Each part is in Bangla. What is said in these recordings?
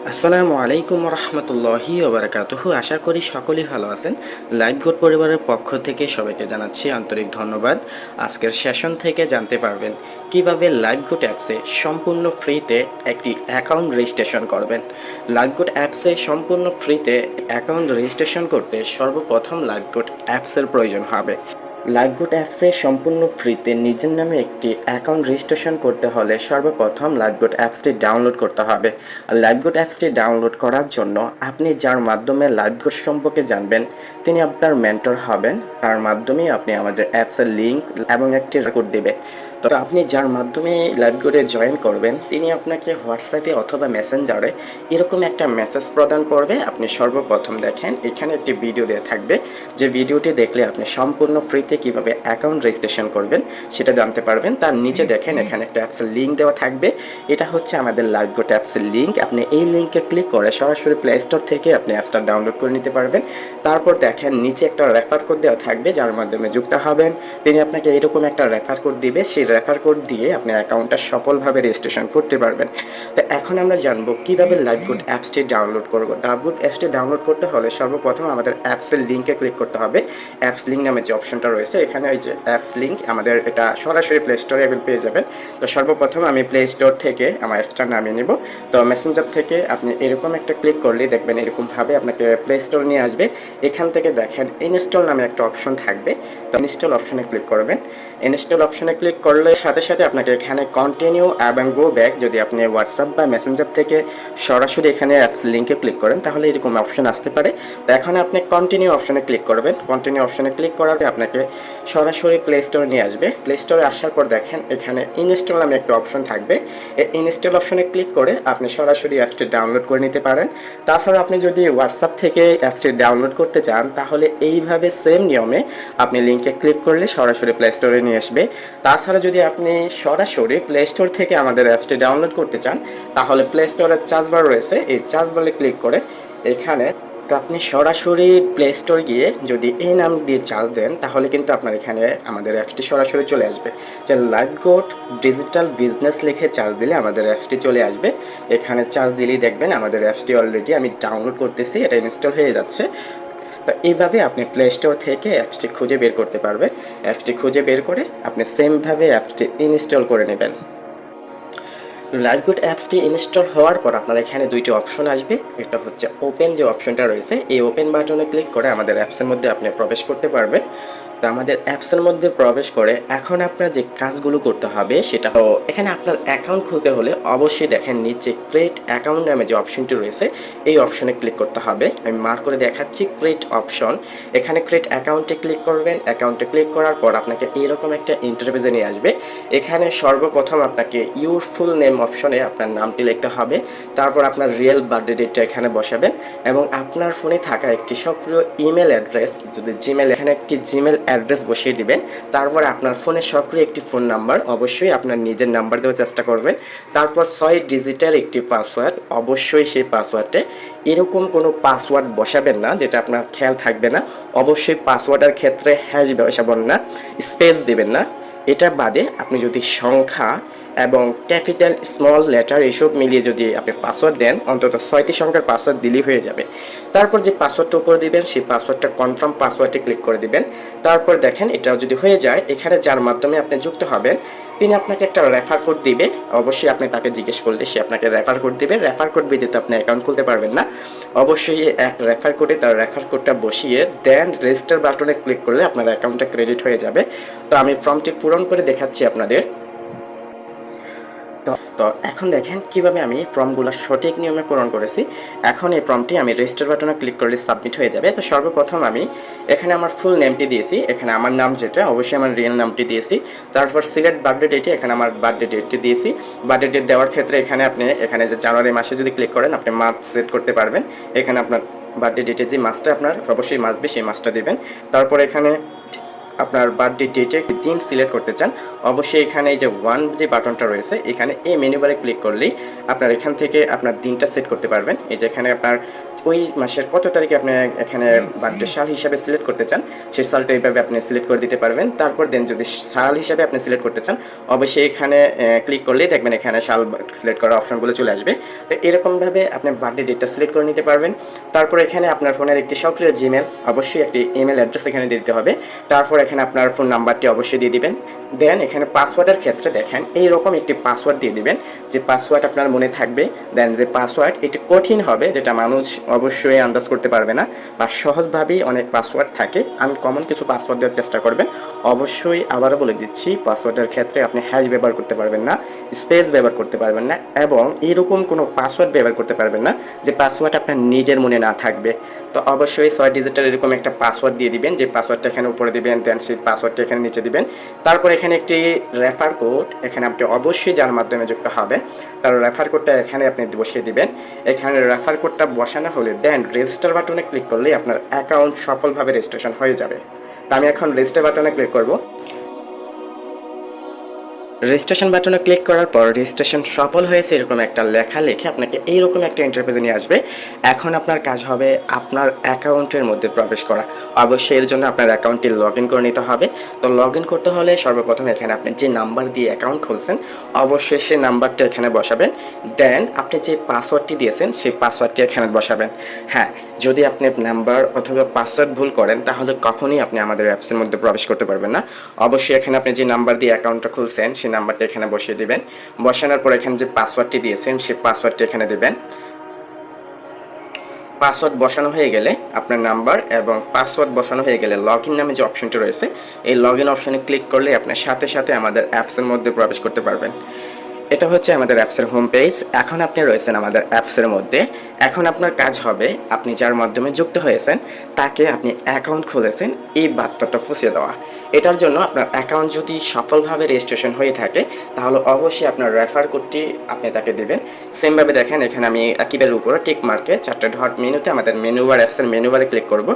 আসসালামু আলাইকুম রহমতুল্লাহি ওবরাকাতুহু। আশা করি সকলেই ভালো আছেন। লাইভ গোড পরিবারের পক্ষ থেকে সবাইকে জানাচ্ছি আন্তরিক ধন্যবাদ। আজকের সেশন থেকে জানতে পারবেন কিভাবে লাইভ গোড অ্যাপসে সম্পূর্ণ ফ্রিতে একটি অ্যাকাউন্ট রেজিস্ট্রেশন করবেন। লাইভ গোড অ্যাপসে সম্পূর্ণ ফ্রিতে অ্যাকাউন্ট রেজিস্ট্রেশন করতে সর্বপ্রথম লাইভ গোড অ্যাপসের প্রয়োজন হবে। লাইভগুড অ্যাপসে সম্পূর্ণ ফ্রিতে নিজের নামে একটি অ্যাকাউন্ট রেজিস্ট্রেশন করতে হলে সর্বপ্রথম লাইভগুড অ্যাপসটি ডাউনলোড করতে হবে। আর লাইভগুড অ্যাপসটি ডাউনলোড করার জন্য আপনি যার মাধ্যমে লাইভগুড সম্পর্কে জানবেন তিনি আপনার মেন্টর হবেন। তার মাধ্যমেই আপনি আমাদের অ্যাপসের লিঙ্ক এবং একটি রেকর্ড দেবে। তো আপনি যার মাধ্যমে লাইভগুডে জয়েন করবেন তিনি আপনাকে হোয়াটসঅ্যাপে অথবা মেসেঞ্জারে এরকম একটা মেসেজ প্রদান করবে। আপনি সর্বপ্রথম দেখেন এখানে একটি ভিডিও দেওয়া থাকবে, যে ভিডিওটি দেখলে আপনি সম্পূর্ণ ফ্রিতে কিভাবে অ্যাকাউন্ট রেজিস্ট্রেশন করবেন সেটা জানতে পারবেন। তার নিচে দেখেন এখানে একটা অ্যাপসের লিঙ্ক দেওয়া থাকবে, এটা হচ্ছে আমাদের লাইভগুড অ্যাপসের লিঙ্ক। আপনি এই লিঙ্কে ক্লিক করে সরাসরি প্লে স্টোর থেকে আপনি অ্যাপসটা ডাউনলোড করে নিতে পারবেন। তারপর দেখেন নিচে একটা রেফার কোড দেওয়া থাকবে, যার মাধ্যমে যুক্ত হবেন তিনি আপনাকে এরকম একটা রেফার কোড দিবে। সেই রেফার কোড দিয়ে আপনি অ্যাকাউন্টটা সফলভাবে রেজিস্ট্রেশন করতে পারবেন। তো এখন আমরা জানবো কিভাবে লাইভগুড অ্যাপসটি ডাউনলোড করব। লাইভগুড অ্যাপসটি ডাউনলোড করতে হলে সর্বপ্রথম আমাদের অ্যাপসের লিঙ্কে ক্লিক করতে হবে। অ্যাপস লিঙ্ক নামে যে অপশনটা রয়েছে এখানে ওই যে অ্যাপস লিঙ্ক, আমাদের এটা সরাসরি প্লে স্টোরে পেয়ে যাবেন। তো সর্বপ্রথম আমি প্লে স্টোর থেকে আমার অ্যাপসটা নামিয়ে নেব। তো মেসেঞ্জার থেকে আপনি এরকম একটা ক্লিক করলেই দেখবেন এরকমভাবে আপনাকে প্লে স্টোর নিয়ে আসবে। এখান থেকে দেখেন ইনস্টল নামে একটা অপশন থাকবে, তো ইনস্টল অপশনে ক্লিক করবেন। ইনস্টল অপশনে ক্লিক করলে সাথে সাথে আপনাকে এখানে কন্টিনিউ এবং গো ব্যাক, যদি আপনি হোয়াটসঅ্যাপ বা মেসেঞ্জার থেকে সরাসরি এখানে অ্যাপস লিঙ্কে ক্লিক করেন তাহলে এরকম অপশন আসতে পারে। তো এখন আপনি কন্টিনিউ অপশনে ক্লিক করবেন। কন্টিনিউ অপশনে ক্লিক করার পরে আপনাকে সরাসরি প্লে স্টোরে নিয়ে আসবে। প্লে স্টোরে আসার পর দেখেন এখানে ইনস্টল নামে একটা অপশন থাকবে, এই ইনস্টল অপশনে ক্লিক করে আপনি সরাসরি অ্যাপসটি ডাউনলোড করে নিতে পারেন। তাছাড়া আপনি যদি হোয়াটসঅ্যাপ থেকে অ্যাপসটি ডাউনলোড করতে চান তাহলে এইভাবে সেম নিয়মে আপনি লিঙ্কে ক্লিক করলে সরাসরি প্লে স্টোরে নিয়ে আসবে। তাছাড়া যদি আপনি সরাসরি প্লে স্টোর থেকে আমাদের অ্যাপসটি ডাউনলোড করতে চান তাহলে প্লে স্টোরের চার্জ বার রয়েছে, এই চার্জ বারে ক্লিক করে এখানে তো আপনি সরাসরি প্লে স্টোর গিয়ে যদি এই নাম দিয়ে চার্জ দেন তাহলে কিন্তু আপনার এখানে আমাদের অ্যাপসটি সরাসরি চলে আসবে। যে লাইভগুড ডিজিটাল বিজনেস লিখে চার্জ দিলে আমাদের অ্যাপসটি চলে আসবে। এখানে চার্জ দিলেই দেখবেন আমাদের অ্যাপসটি অলরেডি আমি ডাউনলোড করতেছি, এটা ইনস্টল হয়ে যাচ্ছে। তো এইভাবে আপনি প্লে স্টোর থেকে অ্যাপসটি খুঁজে বের করতে পারবেন। অ্যাপসটি খুঁজে বের করে আপনি সেমভাবে অ্যাপসটি ইনস্টল করে নেবেন। লাইভগুড অ্যাপসটি ইনস্টল হওয়ার পর আপনার এখানে দুইটি অপশন আসবে। একটা হচ্ছে ওপেন, যে অপশনটা রয়েছে এই ওপেন বাটনে ক্লিক করে আমাদের অ্যাপসের মধ্যে আপনি প্রবেশ করতে পারবেন। তো আমাদের অ্যাপসের মধ্যে প্রবেশ করে এখন আপনার যে কাজগুলো করতে হবে সেটা এখানে আপনার অ্যাকাউন্ট খুলতে হলে অবশ্যই দেখেন নিচে ক্রিয়েট অ্যাকাউন্ট নামে যে অপশনটি রয়েছে এই অপশনে ক্লিক করতে হবে। আমি মার্ক করে দেখাচ্ছি ক্রিয়েট অপশন, এখানে ক্রিয়েট অ্যাকাউন্টে ক্লিক করবেন। অ্যাকাউন্টে ক্লিক করার পর আপনাকে এইরকম একটা ইন্টারফেসে নিয়ে আসবে। এখানে সর্বপ্রথম আপনাকে ইউর ফুল নেম অপশনে আপনার নামটি লিখতে হবে, তারপর আপনার রিয়েল বার্থডে ডেটটা এখানে বসাবেন এবং আপনার ফোনে থাকা একটি সক্রিয় ইমেল অ্যাড্রেস, যদি জিমেল, এখানে একটি জিমেল অ্যাড্রেস বসিয়ে দিবেন। তারপর আপনার ফোনে সক্রিয় একটি ফোন নাম্বার, অবশ্যই আপনার নিজের নাম্বার দেওয়ার চেষ্টা করবেন। তারপর 6 ডিজিটের একটি পাসওয়ার্ড, অবশ্যই সেই পাসওয়ার্ডে এরকম কোনো পাসওয়ার্ড বসাবেন না যেটা আপনার খেয়াল থাকবে না। অবশ্যই পাসওয়ার্ডের ক্ষেত্রে হ্যাশ বসাবেন না, স্পেস দেবেন না। এটা বাদে আপনি যদি সংখ্যা এবং ক্যাপিটাল স্মল লেটার এইসব মিলিয়ে যদি আপনি পাসওয়ার্ড দেন অন্তত 6টি সংখ্যার পাসওয়ার্ড দিলেই হয়ে যাবে। তারপর যে পাসওয়ার্ডটা উপরে দিবেন সেই পাসওয়ার্ডটা কনফার্ম পাসওয়ার্ডে ক্লিক করে দিবেন। তারপর দেখেন এটাও যদি হয়ে যায় এখানে যার মাধ্যমে আপনি যুক্ত হবেন তিনি আপনাকে একটা রেফার কোড দিবে। অবশ্যই আপনি তাকে জিজ্ঞেস করলে সে আপনাকে রেফার কোড দিবে। রেফার কোড ব্যতীত আপনি অ্যাকাউন্ট খুলতে পারবেন না। অবশ্যই এক রেফার কোডে তার রেফার কোডটা বসিয়ে দেন রেজিস্টার বাটনে ক্লিক করলে আপনার অ্যাকাউন্টটা ক্রেডিট হয়ে যাবে। তো আমি ফর্মটি পূরণ করে দেখাচ্ছি আপনাদের। তো এখন দেখেন কিভাবে আমি ফর্মগুলো সঠিক নিয়মে পূরণ করেছি। এখন এই ফর্মটি আমি রেজিস্টার বাটনে ক্লিক করলে সাবমিট হয়ে যাবে। তো সর্বপ্রথম আমি এখানে আমার ফুল নেমটি দিয়েছি, এখানে আমার নাম যেটা অবশ্যই আমার রিয়েল নামটি দিয়েছি। তারপর সিলেক্ট বার্থডে ডেটে এখানে আমার বার্থডে ডেটটি দিয়েছি। বার্থডে ডেট দেওয়ার ক্ষেত্রে এখানে আপনি এখানে যে জানুয়ারি মাসে যদি ক্লিক করেন আপনি মান্থ সেট করতে পারবেন। এখানে আপনার বার্থডে ডেটে যে মাসটা আপনার অবশ্যই মাসবে সেই মাসটা দেবেন। তারপর এখানে আপনার বার্থডে ডেটে দিন সিলেক্ট করতে চান, অবশ্যই এখানে এই যে ওয়ান যে বাটনটা রয়েছে এখানে এই মেনু বারে ক্লিক করলেই আপনার এখান থেকে আপনার দিনটা সেট করতে পারবেন। এই যে এখানে আপনার ওই মাসের কত তারিখে আপনি এখানে বার্থডে সাল হিসাবে সিলেক্ট করতে চান সেই সালটা এইভাবে আপনি সিলেক্ট করে দিতে পারবেন। তারপর দেন যদি সাল হিসাবে আপনি সিলেক্ট করতে চান অবশ্যই এখানে ক্লিক করলেই দেখবেন এখানে সাল সিলেক্ট করার অপশনগুলো চলে আসবে। তো এরকমভাবে আপনি বার্থডে ডেটটা সিলেক্ট করে নিতে পারবেন। তারপর এখানে আপনার ফোনের একটি সক্রিয় জিমেল, অবশ্যই একটি ইমেল অ্যাড্রেস এখানে দিয়ে দিতে হবে। তারপর এখানে আপনার ফোন নাম্বারটি অবশ্যই দিয়ে দিবেন। দেন এখানে পাসওয়ার্ডের ক্ষেত্রে দেখেন এইরকম একটি পাসওয়ার্ড দিয়ে দিবেন যে পাসওয়ার্ড আপনার মনে থাকবে। দেন যে পাসওয়ার্ড এটি কঠিন হবে, যেটা মানুষ অবশ্যই আন্দাজ করতে পারবে না, বা সহজভাবেই অনেক পাসওয়ার্ড থাকে, আনকমন কিছু পাসওয়ার্ড দেওয়ার চেষ্টা করবেন। অবশ্যই আবারও বলে দিচ্ছি, পাসওয়ার্ডের ক্ষেত্রে আপনি হ্যাশ ব্যবহার করতে পারবেন না, স্পেস ব্যবহার করতে পারবেন না, এবং এরকম কোনো পাসওয়ার্ড ব্যবহার করতে পারবেন না যে পাসওয়ার্ড আপনার নিজের মনে না থাকবে। তো অবশ্যই 6 ডিজিটের এরকম একটা পাসওয়ার্ড দিয়ে দিবেন, যে পাসওয়ার্ডটা এখানে উপরে দিবেন, দেন সেই পাসওয়ার্ডটা এখানে নিচে দিবেন। তারপর এখানে একটি রেফার কোড, এখানে আপনি অবশ্যই যার মাধ্যমে যুক্ত হবে তার রেফার কোডটা এখানে আপনি বসিয়ে দিবেন। এখানে রেফার কোডটা বসানো হলে দেন রেজিস্টার বাটনে ক্লিক করলেই আপনার অ্যাকাউন্ট সফলভাবে রেজিস্ট্রেশন হয়ে যাবে। তো আমি এখন রেজিস্টার বাটনে ক্লিক করব। রেজিস্ট্রেশন বাটনে ক্লিক করার পর রেজিস্ট্রেশন সফল হয়েছে এরকম একটা লেখা লিখে আপনাকে এইরকম একটা ইন্টারফেসে নিয়ে আসবে। এখন আপনার কাজ হবে আপনার অ্যাকাউন্টের মধ্যে প্রবেশ করা। অবশ্যই এর জন্য আপনার অ্যাকাউন্টটি লগ ইন করে নিতে হবে। তো লগ ইন করতে হলে সর্বপ্রথম এখানে আপনি যে নাম্বার দিয়ে অ্যাকাউন্ট খুলছেন অবশ্যই সেই নাম্বারটা এখানে বসাবেন। দেন আপনি যে পাসওয়ার্ডটি দিয়েছেন সেই পাসওয়ার্ডটি এখানে বসাবেন। হ্যাঁ, যদি আপনি নাম্বার অথবা পাসওয়ার্ড ভুল করেন তাহলে কখনই আপনি আমাদের অ্যাপসের মধ্যে প্রবেশ করতে পারবেন না। অবশ্যই এখানে আপনি যে নাম্বার দিয়ে অ্যাকাউন্টটা খুলছেন সেই নাম্বারটা এখানে বসিয়ে দিবেন। বসানোর পর এখানে যে পাসওয়ার্ডটি দিয়েছেন সেই পাসওয়ার্ডটি এখানে দিবেন। পাসওয়ার্ড বসানো হয়ে গেলে আপনার নাম্বার এবং পাসওয়ার্ড বসানো হয়ে গেলে লগ ইন নামে যে অপশনটি রয়েছে এই লগ ইন অপশনে ক্লিক করলে আপনার সাথে সাথে আমাদের অ্যাপসের মধ্যে প্রবেশ করতে পারবেন। এটা হচ্ছে আমাদের অ্যাপসের হোম পেজ। এখন আপনি রয়েছেন আমাদের অ্যাপসের মধ্যে। এখন আপনার কাজ হবে আপনি যার মাধ্যমে যুক্ত হয়েছেন তাকে আপনি অ্যাকাউন্ট খুলেছেন এই বার্তাটা ফুঁসিয়ে দেওয়া। এটার জন্য আপনার অ্যাকাউন্ট যদি সফলভাবে রেজিস্ট্রেশন হয়ে থাকে তাহলে অবশ্যই আপনার রেফার কোডটি আপনি তাকে দেবেন। সেমভাবে দেখেন এখানে আমি কিবোর্ডের উপরে টিক মার্কে 4টে ডট মেনুতে আমাদের মেনু বার, অ্যাপসের মেনু বারে ক্লিক করব।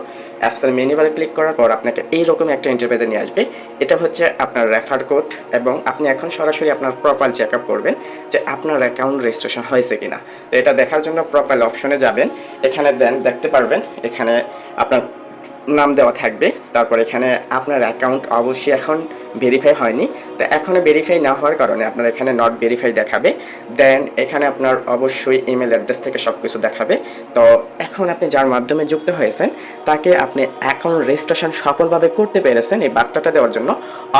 অ্যাপসের মেনু বারে ক্লিক করার পর আপনাকে এইরকম একটা ইন্টারফেসে নিয়ে আসবে। এটা হচ্ছে আপনার রেফার কোড, এবং আপনি এখন সরাসরি আপনার প্রোফাইল চেক আপ করবেন যে আপনার অ্যাকাউন্ট রেজিস্ট্রেশন হয়েছে কিনা। তো এটা দেখার জন্য প্রোফাইল অপশনে যাবেন, এখানে দেন দেখতে পারবেন এখানে আপনার নাম দেওয়া থাকবে। তারপর এখানে আপনার অ্যাকাউন্ট অবশ্যই এখন ভেরিফাই হয়নি, তো এখনও ভেরিফাই না হওয়ার কারণে আপনার এখানে নট ভেরিফাই দেখাবে। দেন এখানে আপনার অবশ্যই ইমেল অ্যাড্রেস থেকে সব কিছু দেখাবে। তো এখন আপনি যার মাধ্যমে যুক্ত হয়েছেন তাকে আপনি অ্যাকাউন্ট রেজিস্ট্রেশন সফলভাবে করতে পেরেছেন এই বার্তাটা দেওয়ার জন্য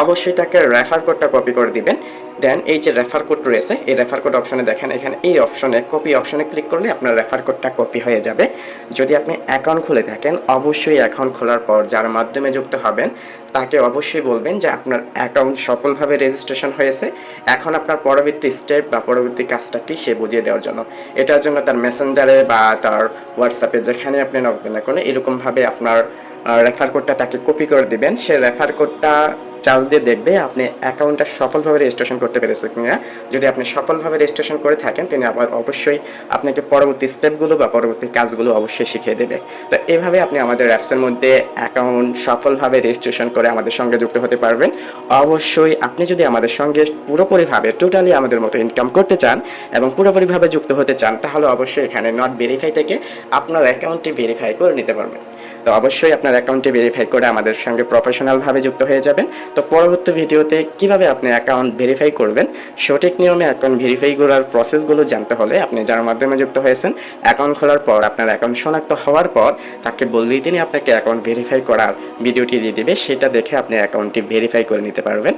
অবশ্যই তাকে রেফার কোডটা কপি করে দিবেন। দেন এই যে রেফার কোড রয়েছে এই রেফার কোড অপশনে দেখেন এখানে এই অপশনে কপি অপশনে ক্লিক করলে আপনার রেফার কোডটা কপি হয়ে যাবে। যদি আপনি অ্যাকাউন্ট খুলে থাকেন অবশ্যই অ্যাকাউন্ট খোলার পর যার মাধ্যমে যুক্ত হবেন তাকে অবশ্যই বলবেন যে আপনার অ্যাকাউন্ট সফলভাবে রেজিস্ট্রেশন হয়েছে, এখন আপনার পরবর্তী স্টেপ বা পরবর্তী কাজটা কি সে বুঝিয়ে দেওয়ার জন্য। এটার জন্য তার মেসেঞ্জারে বা তার হোয়াটসঅ্যাপে যেখানে আপনি নক দেন না কোনো এরকমভাবে আপনার রেফার কোডটা তাকে কপি করে দিবেন। সে রেফার কোডটা চার্জ দিয়ে দেখবে আপনি অ্যাকাউন্টটা সফলভাবে রেজিস্ট্রেশন করতে পেরেছেন কিনা। যদি আপনি সফলভাবে রেজিস্ট্রেশন করে থাকেন তিনি আবার অবশ্যই আপনাকে পরবর্তী স্টেপগুলো বা পরবর্তী কাজগুলো অবশ্যই শিখিয়ে দেবে। তো এভাবে আপনি আমাদের অ্যাপসের মধ্যে অ্যাকাউন্ট সফলভাবে রেজিস্ট্রেশন করে আমাদের সঙ্গে যুক্ত হতে পারবেন। অবশ্যই আপনি যদি আমাদের সঙ্গে পুরোপুরিভাবে টোটালি আমাদের মতো ইনকাম করতে চান এবং পুরোপুরিভাবে যুক্ত হতে চান তাহলে অবশ্যই এখানে নট ভেরিফাই থেকে আপনার অ্যাকাউন্টটি ভেরিফাই করে নিতে পারবেন। তো অবশ্যই আপনার অ্যাকাউন্টটি ভেরিফাই করে আমাদের সঙ্গে প্রফেশনালভাবে যুক্ত হয়ে যাবেন। তো পরবর্তী ভিডিওতে কিভাবে আপনি অ্যাকাউন্ট ভেরিফাই করবেন, সঠিক নিয়মে অ্যাকাউন্ট ভেরিফাই করার প্রসেসগুলো জানতে হলে আপনি যার মাধ্যমে যুক্ত হয়েছেন অ্যাকাউন্ট খোলার পর আপনার অ্যাকাউন্ট শনাক্ত হওয়ার পর তাকে বললেই তিনি আপনাকে অ্যাকাউন্ট ভেরিফাই করার ভিডিওটি দিয়ে দেবে, সেটা দেখে আপনি অ্যাকাউন্টটি ভেরিফাই করে নিতে পারবেন।